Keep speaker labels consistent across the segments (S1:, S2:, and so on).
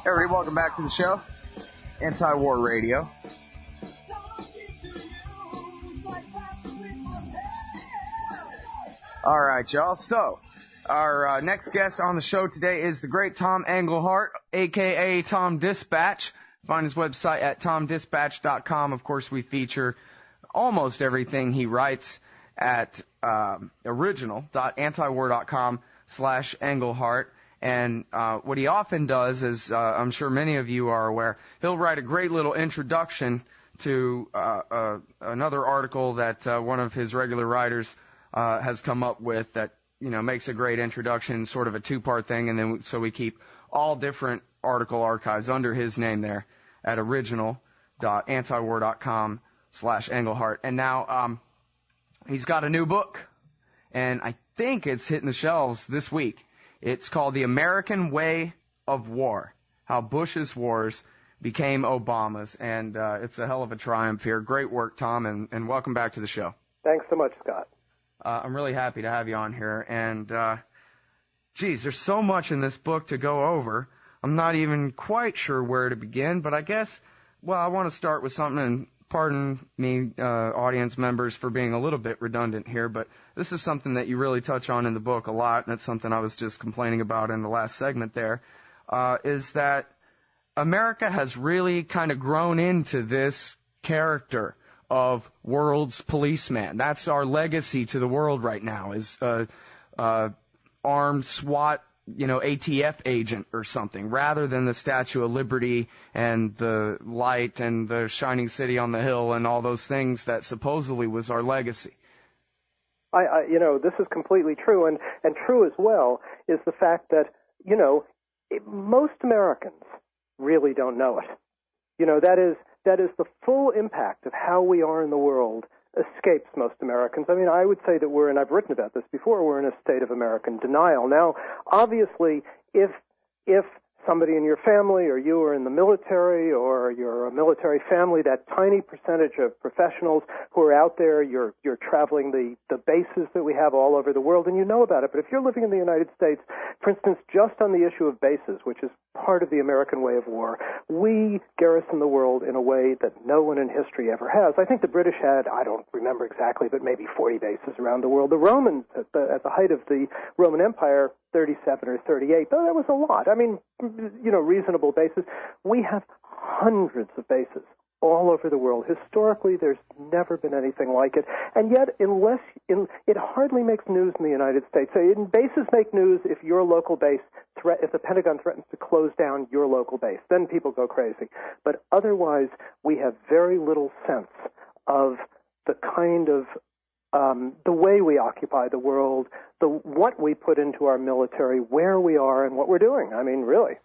S1: Hey, everybody, welcome back to the show, Antiwar Radio. All right, y'all. So, our next guest on the show today is the great Tom Engelhardt, a.k.a. Tom Dispatch. Find his website at tomdispatch.com. Of course, we feature almost everything he writes at original.antiwar.com/Engelhardt. And what he often does is, I'm sure many of you are aware, he'll write a great little introduction to another article that one of his regular writers has come up with that, you know, makes a great introduction, sort of a two-part thing. And then so we keep all different article archives under his name there at original.antiwar.com/Engelhardt. And now he's got a new book, and I think it's hitting the shelves this week. It's called The American Way of War, How Bush's Wars Became Obama's. And it's a hell of a triumph here. Great work, Tom, and welcome back to the show.
S2: Thanks so much, Scott.
S1: I'm really happy to have you on here. And, geez, there's so much in this book to go over. I'm not even quite sure where to begin, but I guess, well, I want to start with something, and pardon me, audience members, for being a little bit redundant here, but this is something that you really touch on in the book a lot, and it's something I was just complaining about in the last segment there, is that America has really kind of grown into this character of world's policeman. That's our legacy to the world right now, is armed SWAT, you know, ATF agent or something, rather than the Statue of Liberty and the light and the shining city on the hill and all those things that supposedly was our legacy.
S2: You know, this is completely true, and true as well is the fact that, you know, most Americans really don't know it. You know, that is the full impact of how we are in the world escapes most Americans. I mean, I would say that we're, and I've written about this before, we're in a state of American denial. Now, obviously, if somebody in your family or you are in the military or you're a military family, that tiny percentage of professionals who are out there, you're traveling the bases that we have all over the world, and you know about it. But if you're living in the United States, for instance, just on the issue of bases, which is part of the American way of war, we garrison the world in a way that no one in history ever has. I think the British had, I don't remember exactly, but maybe 40 bases around the world. The Romans, at the height of the Roman Empire, 37 or 38, though that was a lot. I mean, you know, reasonable bases. We have hundreds of bases all over the world. Historically, there's never been anything like it. And yet, it hardly makes news in the United States. So bases make news if your local base, if the Pentagon threatens to close down your local base. Then people go crazy. But otherwise, we have very little sense of the kind of the way we occupy the world, what we put into our military, where we are, and what we're doing. I mean, really.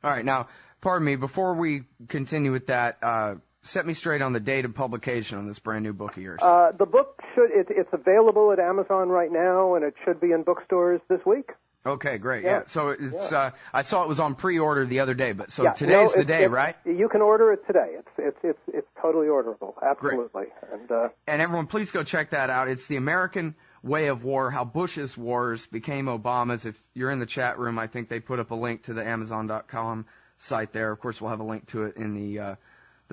S1: All right. Now, pardon me, before we continue with that, set me straight on the date of publication on this brand new book of yours.
S2: The book it's available at Amazon right now, and it should be in bookstores this week.
S1: Okay, great. Yeah. So it's I saw it was on pre-order the other day, but so today's the day, right?
S2: You can order it today. It's totally orderable. Absolutely.
S1: Great. And everyone, please go check that out. It's The American Way of War, How Bush's Wars Became Obama's. If you're in the chat room, I think they put up a link to the Amazon.com site there. Of course, we'll have a link to it in the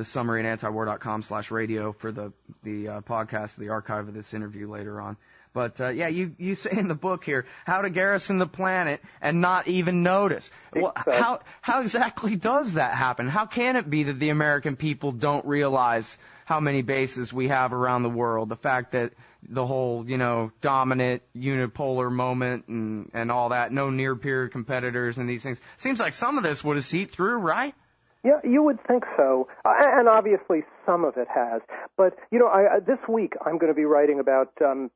S1: summary at antiwar.com/radio for the podcast, the archive of this interview later on. But, you say in the book here, how to garrison the planet and not even notice. Well, how exactly does that happen? How can it be that the American people don't realize how many bases we have around the world? The fact that the whole, you know, dominant unipolar moment and all that, no near-peer competitors and these things. Seems like some of this would have seeped through, right?
S2: Yeah, you would think so, and obviously some of it has. But, you know, this week I'm going to be writing about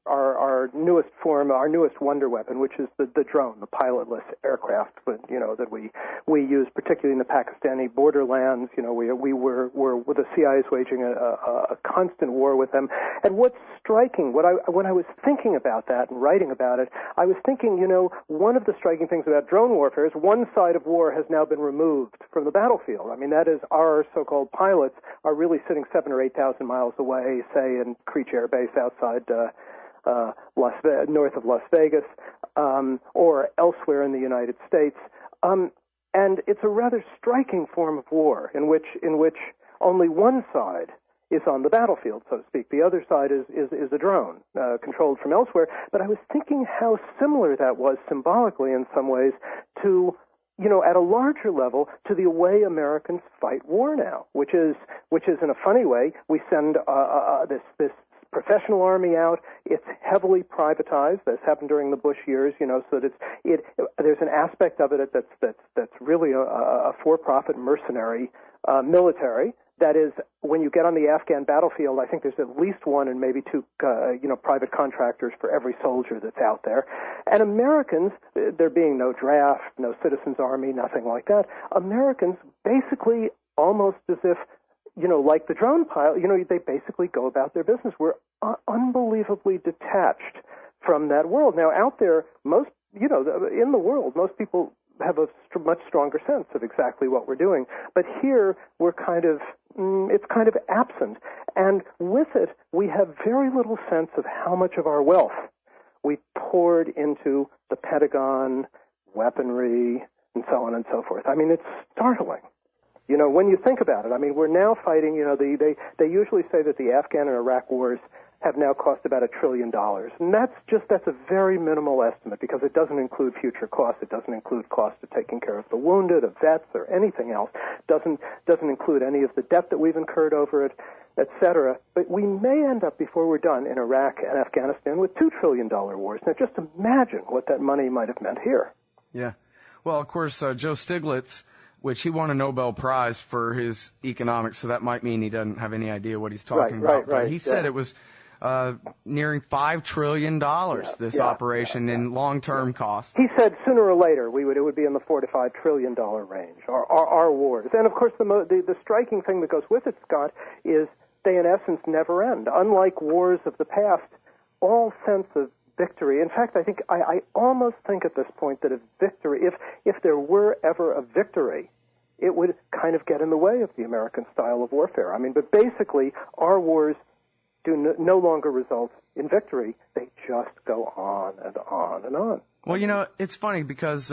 S2: our newest form, our newest wonder weapon, which is the drone, the pilotless aircraft, you know, that we use particularly in the Pakistani borderlands. You know, we're with the CIA is waging a constant war with them. And what's striking, when I was thinking about that and writing about it, I was thinking, you know, one of the striking things about drone warfare is one side of war has now been removed from the battlefield. I mean, that is, our so-called pilots are really sitting 7,000 or 8,000 miles away, say in Creech Air Base outside north of Las Vegas, or elsewhere in the United States. And it's a rather striking form of war in which only one side is on the battlefield, so to speak. The other side is a drone controlled from elsewhere. But I was thinking how similar that was symbolically in some ways to, at a larger level, to the way Americans fight war now, which is in a funny way, we send this professional army out. It's heavily privatized. This happened during the Bush years, so that there's an aspect of it that's really a for-profit mercenary military. That is, when you get on the Afghan battlefield, I think there's at least one and maybe two, private contractors for every soldier that's out there. And Americans, there being no draft, no citizens' army, nothing like that, Americans basically almost as if, like the drone pilot, they basically go about their business. We're unbelievably detached from that world. Now, out there, in the world, most people have a much stronger sense of exactly what we're doing. But here, we're it's kind of absent. And with it, we have very little sense of how much of our wealth we poured into the Pentagon, weaponry, and so on and so forth. I mean, it's startling. When you think about it, I mean, we're now fighting, they usually say that the Afghan and Iraq wars have now cost about $1 trillion. And that's a very minimal estimate because it doesn't include future costs. It doesn't include costs of taking care of the wounded, of vets, or anything else. Doesn't include any of the debt that we've incurred over it, et cetera. But we may end up, before we're done, in Iraq and Afghanistan with $2 trillion wars. Now, just imagine what that money might have meant here.
S1: Yeah. Well, of course, Joe Stiglitz, which he won a Nobel Prize for his economics, so that might mean he doesn't have any idea what he's talking about. Right. But he said it was nearing $5 trillion, this operation in long-term costs.
S2: He said sooner or later it would be in the $4 to $5 trillion range, our wars. And, of course, the striking thing that goes with it, Scott, is they, in essence, never end. Unlike wars of the past, all sense of victory. In fact, I almost think at this point that if there were ever a victory, it would kind of get in the way of the American style of warfare. I mean, but basically, our wars do no longer result in victory. They just go on and on and on.
S1: Well, it's funny because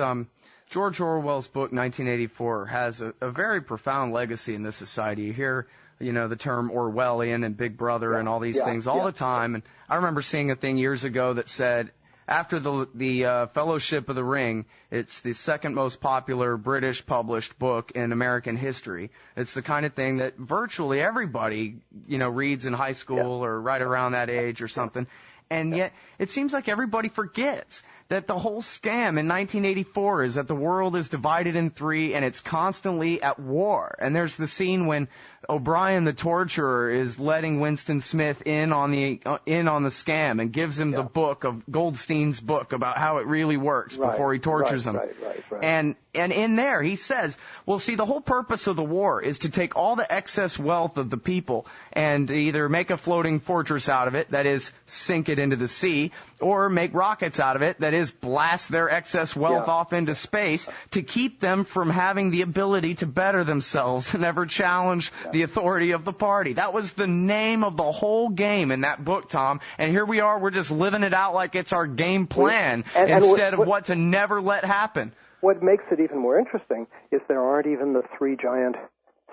S1: George Orwell's book, 1984, has a very profound legacy in this society. You hear, the term Orwellian and Big Brother and all these things all the time. And I remember seeing a thing years ago that said, after the Fellowship of the Ring, it's the second most popular British published book in American history. It's the kind of thing that virtually everybody, reads in high school or right around that age or something. And yet it seems like everybody forgets that the whole scam in 1984 is that the world is divided in three and it's constantly at war. And there's the scene when O'Brien, the torturer, is letting Winston Smith in on the scam and gives him the book of Goldstein's book about how it really works before he tortures him. Right. And in there he says, well, see, the whole purpose of the war is to take all the excess wealth of the people and either make a floating fortress out of it, that is, sink it into the sea, or make rockets out of it, that is, blast their excess wealth off into space to keep them from having the ability to better themselves and ever challenge the authority of the party. That was the name of the whole game in that book, Tom. And here we are, we're just living it out like it's our game plan instead of what to never let happen.
S2: What makes it even more interesting is there aren't even the three giant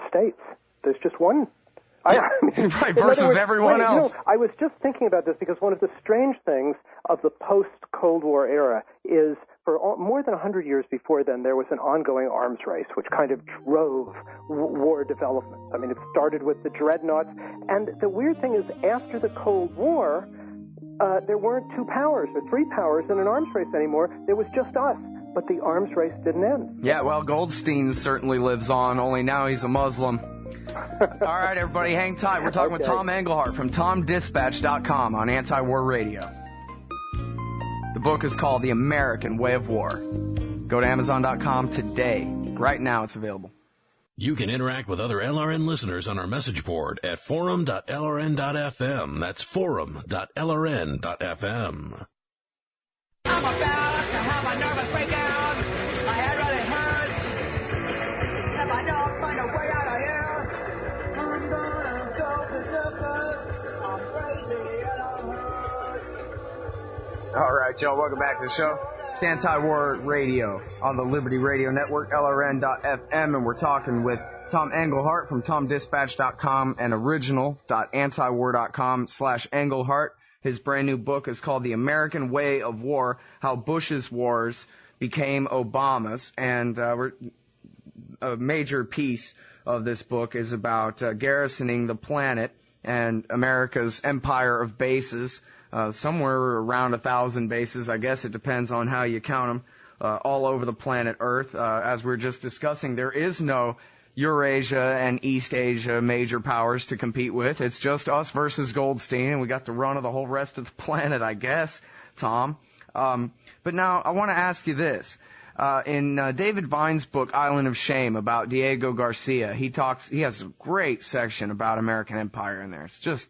S2: states. There's just one.
S1: Versus everyone else.
S2: I was just thinking about this because one of the strange things of the post-Cold War era is for more than 100 years before then, there was an ongoing arms race which kind of drove war development. I mean, it started with the dreadnoughts. And the weird thing is, after the Cold War, there weren't two powers or three powers in an arms race anymore. There was just us. But the arms race didn't end.
S1: Yeah, well, Goldstein certainly lives on, only now he's a Muslim. All right, everybody, hang tight. We're talking with Tom Engelhardt from TomDispatch.com on Antiwar Radio. The book is called The American Way of War. Go to Amazon.com today. Right now it's available.
S3: You can interact with other LRN listeners on our message board at forum.lrn.fm. That's forum.lrn.fm.
S4: I'm about to have a nervous breakdown. My head really hurts. If I don't find a way out of here, I'm gonna go berserk. I'm crazy and I'm hurt.
S1: All right, y'all, welcome back to the show. It's Antiwar Radio on the Liberty Radio Network, LRN.FM, and we're talking with Tom Engelhardt from TomDispatch.com and original.antiwar.com/Engelhardt. His brand new book is called The American Way of War, How Bush's Wars Became Obama's, and a major piece of this book is about garrisoning the planet and America's empire of bases, somewhere around 1,000 bases. I guess it depends on how you count them, all over the planet Earth. As we were just discussing, there is no Eurasia and East Asia major powers to compete with. It's just us versus Goldstein, and we got the run of the whole rest of the planet, I guess, Tom. But now I want to ask you this. In David Vine's book, Island of Shame, about Diego Garcia, he has a great section about American empire in there. It's just,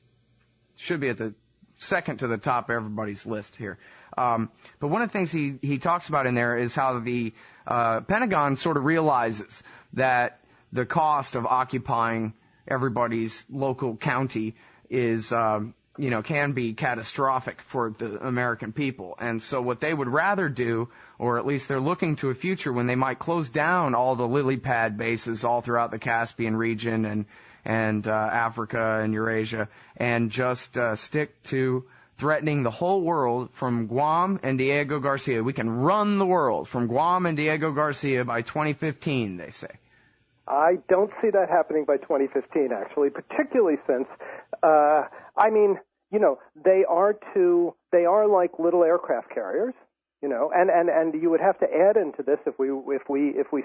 S1: should be at the second to the top of everybody's list here. But one of the things he talks about in there is how the Pentagon sort of realizes that the cost of occupying everybody's local county is, can be catastrophic for the American people. And so what they would rather do, or at least they're looking to a future when they might close down all the lily pad bases all throughout the Caspian region and Africa and Eurasia, and just stick to threatening the whole world from Guam and Diego Garcia. We can run the world from Guam and Diego Garcia by 2015, they say.
S2: I don't see that happening by 2015, actually, particularly since, they are like little aircraft carriers, and you would have to add into this if we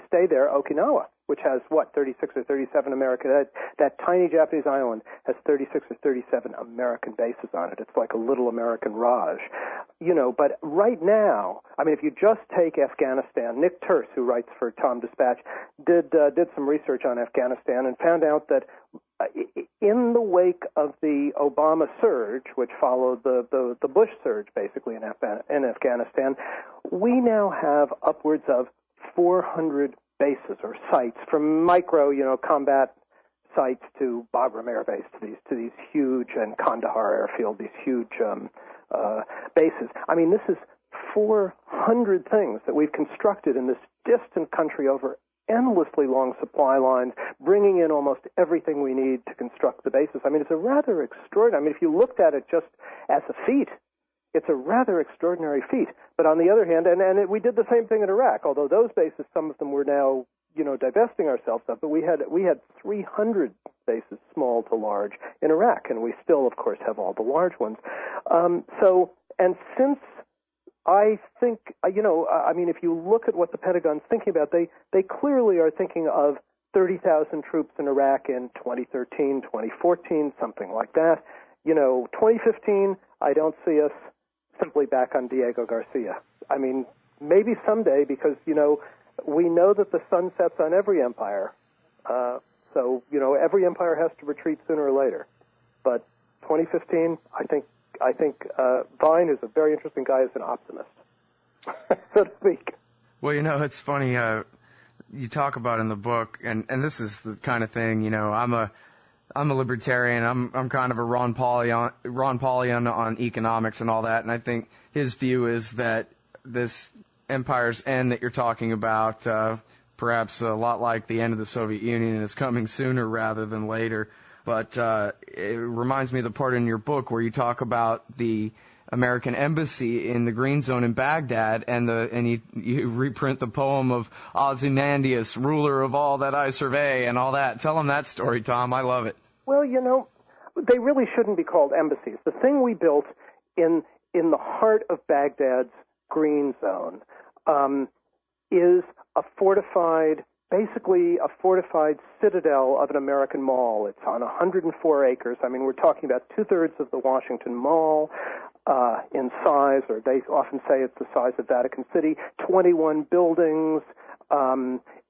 S2: stay there, Okinawa, which has 36 or 37 American, that tiny Japanese island has 36 or 37 American bases on it. It's like a little American Raj, but right now, if you just take Afghanistan, Nick Terse, who writes for Tom Dispatch, did some research on Afghanistan and found out that in the wake of the Obama surge, which followed the Bush surge, basically in Afghanistan, we now have upwards of 400 bases or sites, from micro, combat sites to Bagram Air Base to these huge, and Kandahar Airfield, these huge bases. This is 400 things that we've constructed in this distant country over endlessly long supply lines, bringing in almost everything we need to construct the bases. It's a rather extraordinary. If you looked at it just as a feat, it's a rather extraordinary feat. But on the other hand, we did the same thing in Iraq, although those bases, some of them were now, divesting ourselves of, but we had 300 bases, small to large, in Iraq, and we still, of course, have all the large ones. Since I think, if you look at what the Pentagon's thinking about, they clearly are thinking of 30,000 troops in Iraq in 2013, 2014, something like that. 2015, I don't see us simply back on Diego Garcia. Maybe someday, because, we know that the sun sets on every empire. So, every empire has to retreat sooner or later. But 2015, I think Vine is a very interesting guy as an optimist, so to speak.
S1: Well, it's funny, you talk about in the book, and this is the kind of thing, I'm a libertarian. I'm kind of a Ron Paulian on economics and all that, and I think his view is that this empire's end that you're talking about, perhaps a lot like the end of the Soviet Union, is coming sooner rather than later. But it reminds me of the part in your book where you talk about the American embassy in the Green Zone in Baghdad, and you reprint the poem of Ozymandias, ruler of all that I survey, and all that. Tell them that story, Tom. I love it.
S2: Well, they really shouldn't be called embassies. The thing we built in the heart of Baghdad's Green Zone is basically a fortified citadel of an American mall. It's on 104 acres. We're talking about 2/3 of the Washington Mall in size, or they often say it's the size of Vatican City. 21 buildings.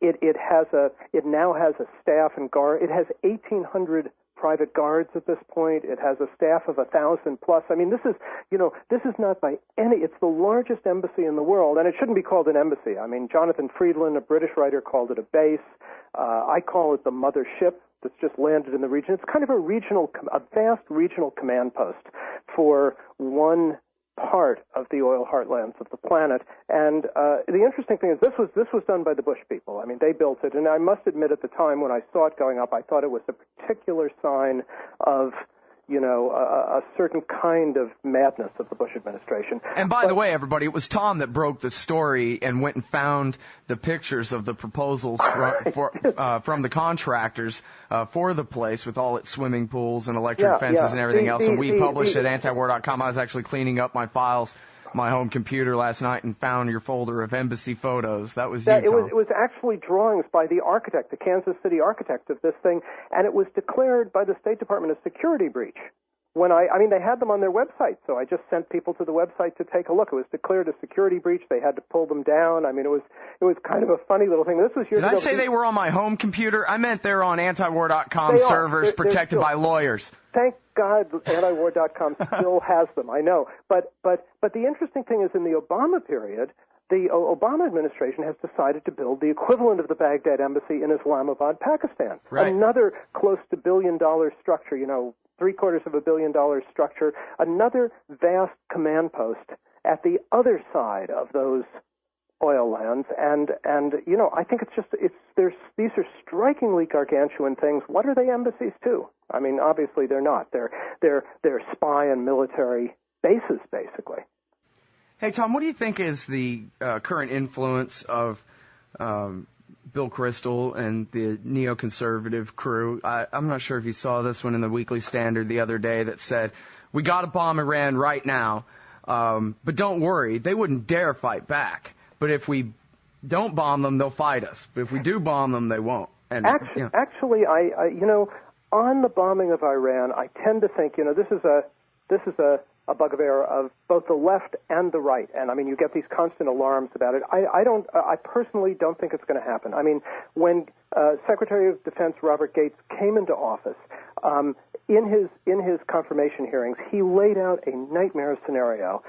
S2: It now has a staff and guard. It has 1,800 private guards at this point. It has a staff of 1,000 plus. This is not by any. It's the largest embassy in the world, and it shouldn't be called an embassy. Jonathan Friedland, a British writer, called it a base. I call it the mothership that's just landed in the region. It's kind of a vast regional command post for one part of the oil heartlands of the planet. And the interesting thing is this was done by the Bush people. I mean, they built it, and I must admit at the time when I saw it going up, I thought it was a particular sign of, you know, a certain kind of madness of the Bush administration.
S1: And by the way, everybody, it was Tom that broke the story and went and found the pictures of the proposals from the contractors for the place with all its swimming pools and electric fences and everything else. And we published at antiwar.com. I was actually cleaning up my files, my home computer last night, and found your folder of embassy photos. That was you, Tom.
S2: It was actually drawings by the architect, the Kansas City architect of this thing, and it was declared by the State Department a security breach. When I mean, they had them on their website, so I just sent people to the website to take a look. It was declared a security breach. They had to pull them down. I mean, it was kind of a funny little thing. This was years ago.
S1: Did I say they were on my home computer? I meant they're on antiwar.com servers protected by lawyers.
S2: Thank God antiwar.com still has them. I know. But the interesting thing is in the Obama period, the Obama administration has decided to build the equivalent of the Baghdad embassy in Islamabad, Pakistan.
S1: Right.
S2: Another close to $1 billion structure, you know, $750 million structure, another vast command post at the other side of those oil lands, and you know, I think these are strikingly gargantuan things. What are they embassies to? I mean, obviously they're not. They're spy and military bases, basically.
S1: Hey, Tom, what do you think is the current influence of Bill Kristol and the neoconservative crew? I'm not sure if you saw this one in the Weekly Standard the other day that said, we got to bomb Iran right now, but don't worry, they wouldn't dare fight back. But if we don't bomb them, they'll fight us. But if we do bomb them, they won't. And,
S2: actually, I you know, on the bombing of Iran, I tend to think, you know, this is a bugbear of both the left and the right. And I mean, you get these constant alarms about it. I personally don't think it's going to happen. I mean, when Secretary of Defense Robert Gates came into office, in his confirmation hearings, he laid out a nightmare scenario.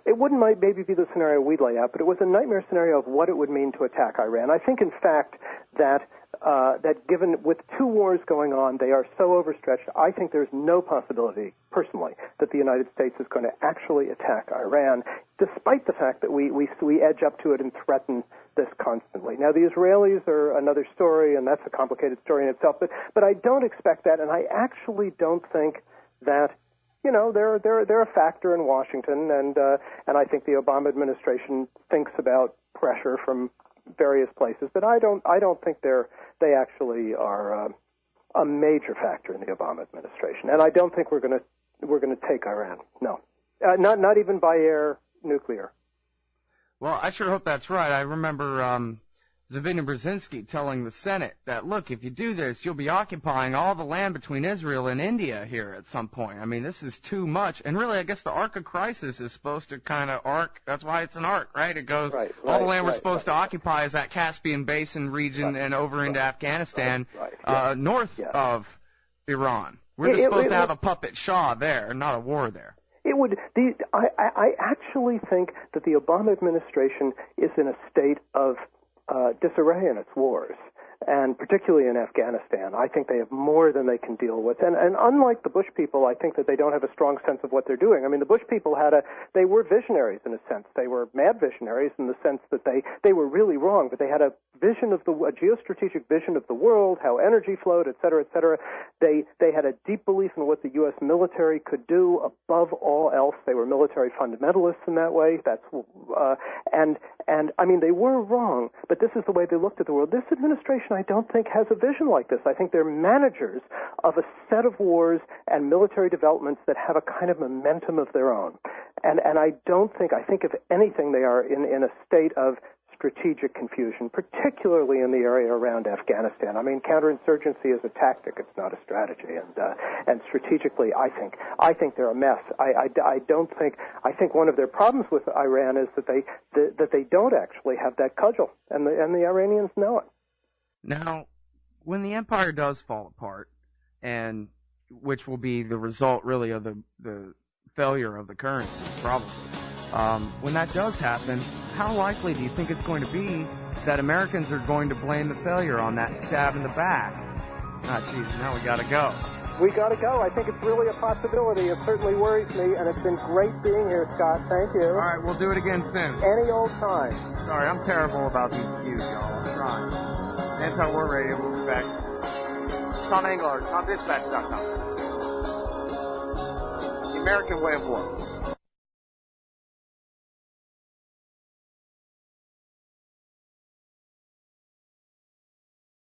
S2: It wouldn't maybe be the scenario we'd lay out, but it was a nightmare scenario of what it would mean to attack Iran. I think, in fact, that given with two wars going on, they are so overstretched, I think there's no possibility, personally, that the United States is going to actually attack Iran, despite the fact that we edge up to it and threaten this constantly. Now, the Israelis are another story, and that's a complicated story in itself, but I don't expect that, and I actually don't think that, you know, they're a factor in Washington, and I think the Obama administration thinks about pressure from various places, but I don't think they actually are a major factor in the Obama administration, and I don't think we're going to take Iran. No, not even by air, nuclear.
S1: Well, I sure hope that's right. I remember Zbigniew Brzezinski telling the Senate that, look, if you do this, you'll be occupying all the land between Israel and India here at some point. I mean, this is too much. And really, I guess the arc of crisis is supposed to kind of arc. That's why it's an arc, right? It goes, all the land we're supposed to occupy is that Caspian Basin region and over into Afghanistan, north of Iran. We're just supposed to have a puppet Shah there, not a war there.
S2: It would. I actually think that the Obama administration is in a state of disarray in its wars, and particularly in Afghanistan. I think they have more than they can deal with. And unlike the Bush people, I think that they don't have a strong sense of what they're doing. I mean, the Bush people they were visionaries in a sense. They were mad visionaries in the sense that they were really wrong, but they had a geostrategic vision of the world, how energy flowed, et cetera, et cetera. They had a deep belief in what the U.S. military could do above all else. They were military fundamentalists in that way. And I mean, they were wrong, but this is the way they looked at the world. This administration, I don't think, has a vision like this. I think they're managers of a set of wars and military developments that have a kind of momentum of their own. And I think if anything, they are in a state of strategic confusion, particularly in the area around Afghanistan. I mean, counterinsurgency is a tactic; it's not a strategy. And strategically, I think they're a mess. I think one of their problems with Iran is that they don't actually have that cudgel, and the Iranians know it.
S1: Now, when the empire does fall apart, and which will be the result really of the failure of the currency, probably. When that does happen, how likely do you think it's going to be that Americans are going to blame the failure on that stab in the back? Ah, geez, now we gotta go.
S2: We got to go. I think it's really a possibility. It certainly worries me, and it's been great being here, Scott. Thank you.
S1: All right, we'll do it again soon.
S2: Any old time.
S1: Sorry, I'm terrible about these views, y'all. I'm trying. Anti-War Radio, we'll be back. Tom Engelhardt, TomDispatch.com. The American Way of War.